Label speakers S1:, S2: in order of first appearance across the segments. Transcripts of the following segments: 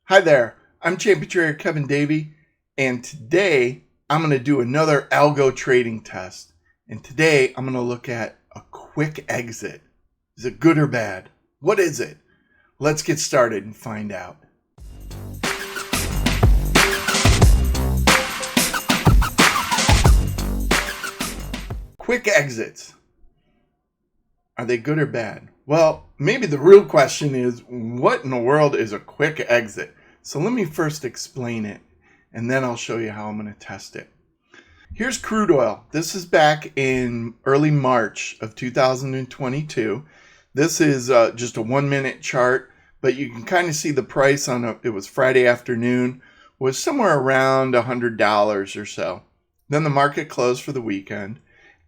S1: Hi there, I'm Champion Trader Kevin Davey, and today I'm going to do another algo trading test. And today I'm going to look at a quick exit. Is it good or bad? What is it? Let's get started and find out. Quick exits. Are they good or bad? Well, maybe the real question is, what in the world is a quick exit? So let me first explain it, and then I'll show you how I'm going to test it. Here's crude oil. This is back in early March of 2022. This is just a 1-minute chart, but you can kind of see the price on it was Friday afternoon, was somewhere around $100 or so. Then the market closed for the weekend,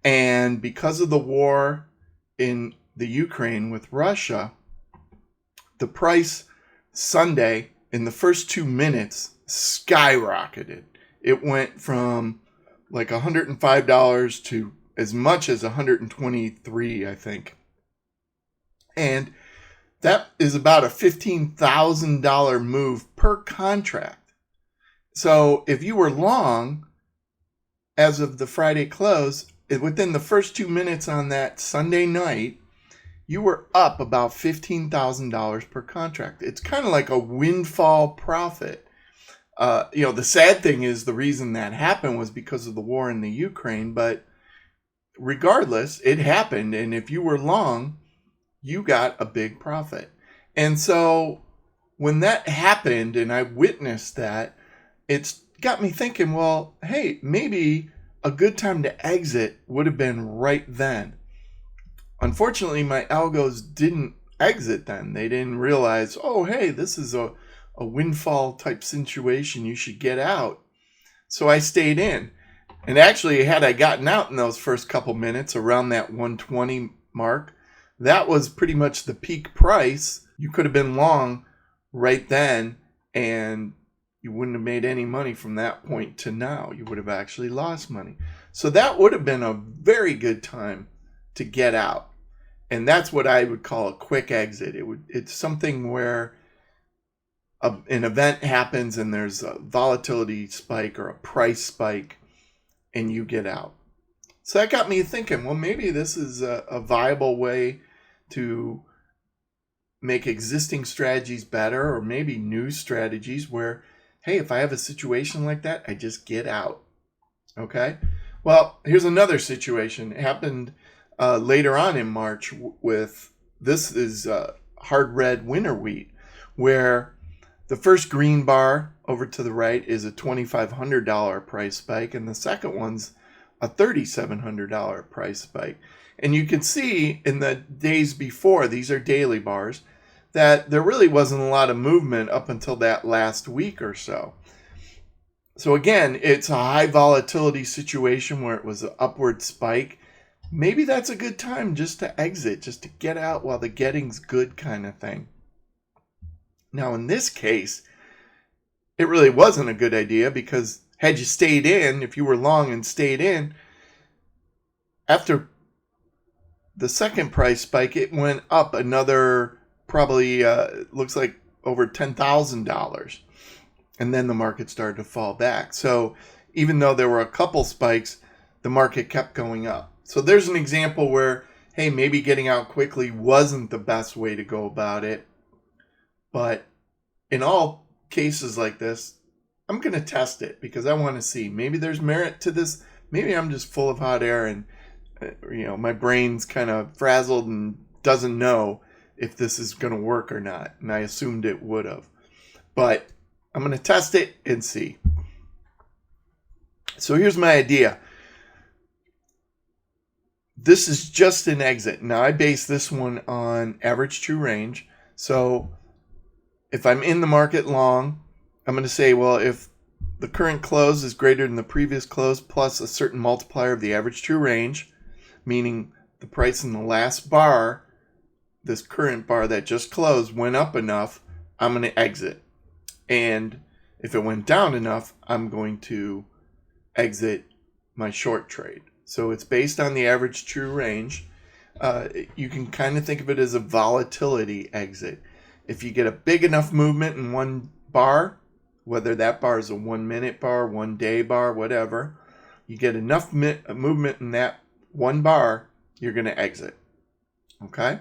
S1: and because of the war in the Ukraine with Russia, the price Sunday in the first 2 minutes skyrocketed. It went from like $105 to as much as $123, I think. And that is about a $15,000 move per contract. So if you were long as of the Friday close, within the first 2 minutes on that Sunday night, you were up about $15,000 per contract. It's kind of like a windfall profit. The sad thing is the reason that happened was because of the war in the Ukraine, but regardless, it happened. And if you were long, you got a big profit. And so when that happened and I witnessed that, it's got me thinking, well, hey, maybe a good time to exit would have been right then. Unfortunately, my algos didn't exit then. They didn't realize, oh, hey, this is a windfall type situation. You should get out. So I stayed in. And actually, had I gotten out in those first couple minutes around that 120 mark, that was pretty much the peak price. You could have been long right then, and you wouldn't have made any money from that point to now. You would have actually lost money. So that would have been a very good time to get out. And that's what I would call a quick exit. It's something where an event happens and there's a volatility spike or a price spike and you get out. So that got me thinking, well, maybe this is a viable way to make existing strategies better, or maybe new strategies where, hey, if I have a situation like that, I just get out. Okay? Well, here's another situation. It happened later on in March with, this is hard red winter wheat, where the first green bar over to the right is a $2,500 price spike, and the second one's a $3,700 price spike. And you can see in the days before, these are daily bars, that there really wasn't a lot of movement up until that last week or so. So again, it's a high volatility situation where it was an upward spike. Maybe that's a good time just to exit, just to get out while the getting's good kind of thing. Now, in this case, it really wasn't a good idea, because had you stayed in, if you were long and stayed in, after the second price spike, it went up another probably, looks like over $10,000. And then the market started to fall back. So even though there were a couple spikes, the market kept going up. So there's an example where, hey, maybe getting out quickly wasn't the best way to go about it. But in all cases like this, I'm going to test it because I want to see. Maybe there's merit to this. Maybe I'm just full of hot air and, my brain's kind of frazzled and doesn't know if this is going to work or not. And I assumed it would have. But I'm going to test it and see. So here's my idea. This is just an exit. Now I base this one on average true range. So if I'm in the market long, I'm going to say, well, if the current close is greater than the previous close plus a certain multiplier of the average true range, meaning the price in the last bar, this current bar that just closed, went up enough, I'm going to exit. And if it went down enough, I'm going to exit my short trade. So it's based on the average true range. You can kind of think of it as a volatility exit. If you get a big enough movement in one bar, whether that bar is a 1 minute bar, 1 day bar, whatever, you get enough movement in that one bar, you're going to exit. Okay?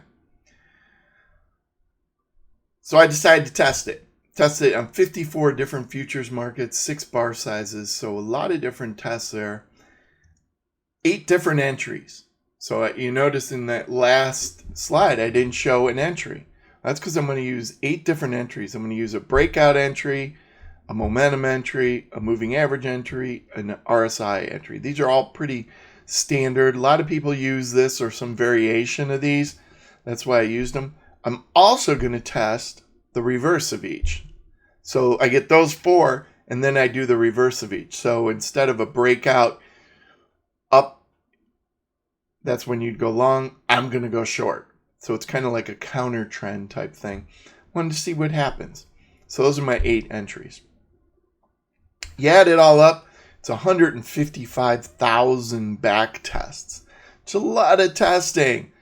S1: So I decided to test it. Test it on 54 different futures markets, 6 bar sizes, so a lot of different tests there. 8 different entries. So you notice in that last slide, I didn't show an entry. That's because I'm going to use 8 different entries. I'm going to use a breakout entry, a momentum entry, a moving average entry, an RSI entry. These are all pretty standard. A lot of people use this or some variation of these. That's why I used them. I'm also going to test the reverse of each. So I get those 4, and then I do the reverse of each. So instead of a breakout up, that's when you'd go long, I'm going to go short. So it's kind of like a counter trend type thing. Wanted to see what happens. So those are my 8 entries. You add it all up, it's 155,000 back tests. It's a lot of testing.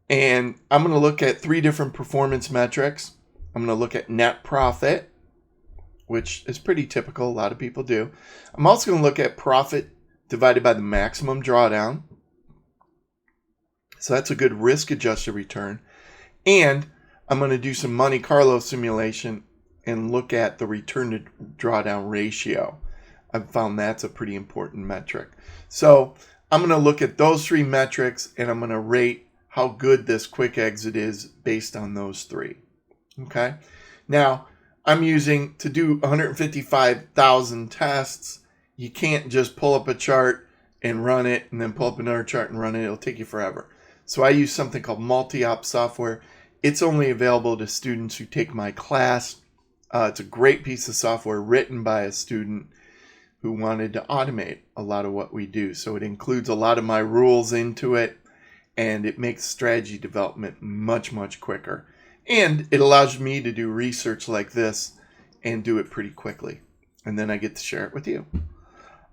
S1: And I'm going to look at 3 different performance metrics. I'm going to look at net profit, which is pretty typical. A lot of people do. I'm also going to look at profit divided by the maximum drawdown. So that's a good risk-adjusted return. And I'm going to do some Monte Carlo simulation and look at the return to drawdown ratio. I've found that's a pretty important metric. So I'm going to look at those 3 metrics, and I'm going to rate how good this quick exit is based on those 3. Okay? Now, I'm using, to do 155,000 tests, you can't just pull up a chart and run it, and then pull up another chart and run it. It'll take you forever. So I use something called MultiOp software. It's only available to students who take my class. It's a great piece of software written by a student who wanted to automate a lot of what we do. So it includes a lot of my rules into it, and it makes strategy development much, much quicker. And it allows me to do research like this and do it pretty quickly. And then I get to share it with you.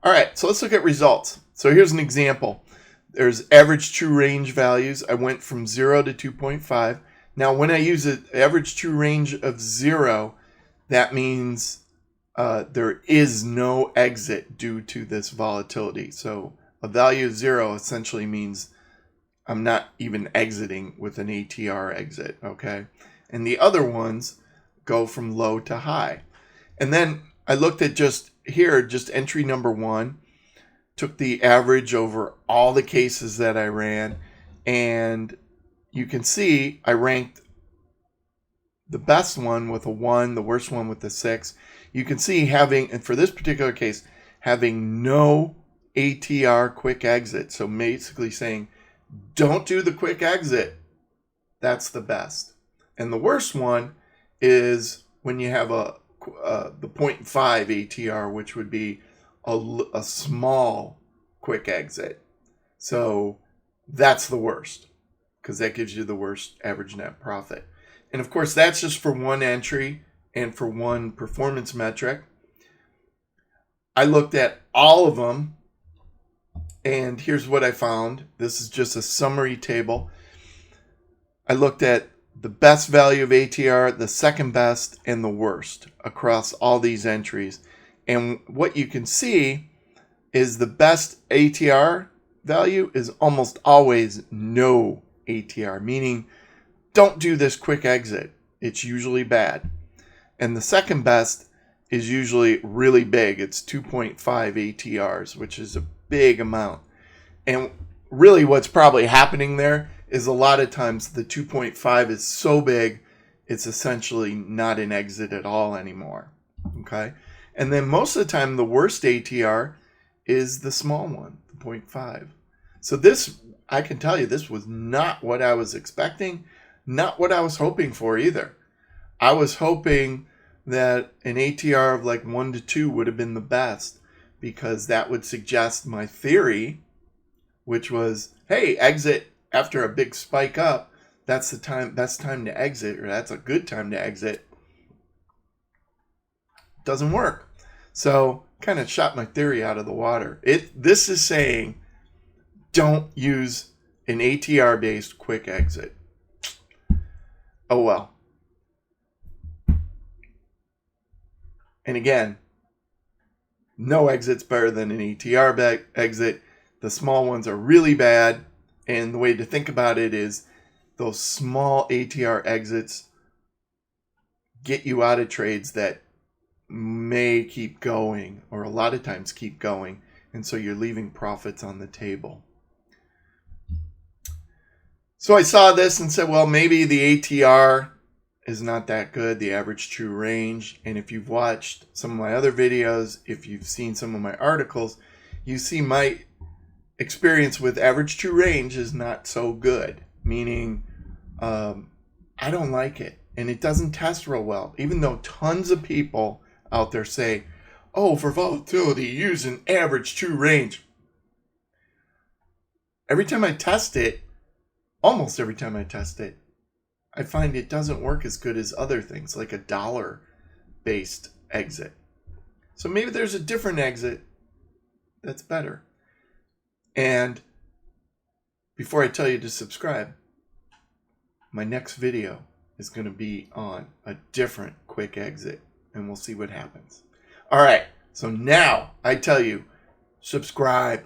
S1: All right, so let's look at results. So here's an example. There's average true range values. I went from 0 to 2.5. Now, when I use an average true range of 0, that means there is no exit due to this volatility. So a value of 0 essentially means I'm not even exiting with an ATR exit, okay? And the other ones go from low to high. And then I looked at just here, just entry number 1, took the average over all the cases that I ran, and you can see I ranked the best one with a 1, the worst one with a 6. You can see having, and for this particular case, having no ATR quick exit. So basically saying, don't do the quick exit. That's the best. And the worst one is when you have the 0.5 ATR, which would be a small quick exit. So that's the worst, because that gives you the worst average net profit. And of course, that's just for one entry and for one performance metric. I looked at all of them, and here's what I found. This is just a summary table. I looked at the best value of ATR, the second best, and the worst across all these entries. And what you can see is the best ATR value is almost always no ATR, meaning don't do this quick exit. It's usually bad. And the second best is usually really big. It's 2.5 ATRs, which is a big amount. And really what's probably happening there is a lot of times the 2.5 is so big, it's essentially not an exit at all anymore. Okay? And then most of the time, the worst ATR is the small one, the 0.5. So this, I can tell you, this was not what I was expecting, not what I was hoping for either. I was hoping that an ATR of like 1 to 2 would have been the best, because that would suggest my theory, which was, hey, exit after a big spike up. That's the best time to exit, or that's a good time to exit. Doesn't work. So kind of shot my theory out of the water. This is saying don't use an ATR based quick exit. Oh well. And again, no exit's better than an ATR exit. The small ones are really bad. And the way to think about it is those small ATR exits get you out of trades that may keep going, or a lot of times keep going. And so you're leaving profits on the table. So I saw this and said, well, maybe the ATR is not that good, the average true range. And if you've watched some of my other videos, if you've seen some of my articles, you see my experience with average true range is not so good. Meaning, I don't like it. And it doesn't test real well. Even though tons of people out there say, oh, for volatility, use an average true range. Every time I test it, almost every time I test it, I find it doesn't work as good as other things, like a dollar-based exit. So maybe there's a different exit that's better. And before I tell you to subscribe, my next video is going to be on a different quick exit, and we'll see what happens. All right, so now I tell you, subscribe.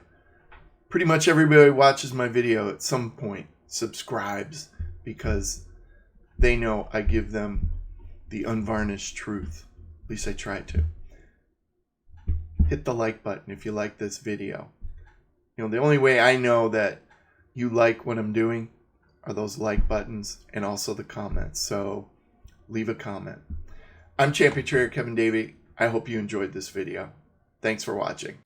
S1: Pretty much everybody who watches my video at some point subscribes because they know I give them the unvarnished truth. At least I try to. Hit the like button if you like this video. You know, the only way I know that you like what I'm doing are those like buttons and also the comments. So leave a comment. I'm Champion Trader Kevin Davey. I hope you enjoyed this video. Thanks for watching.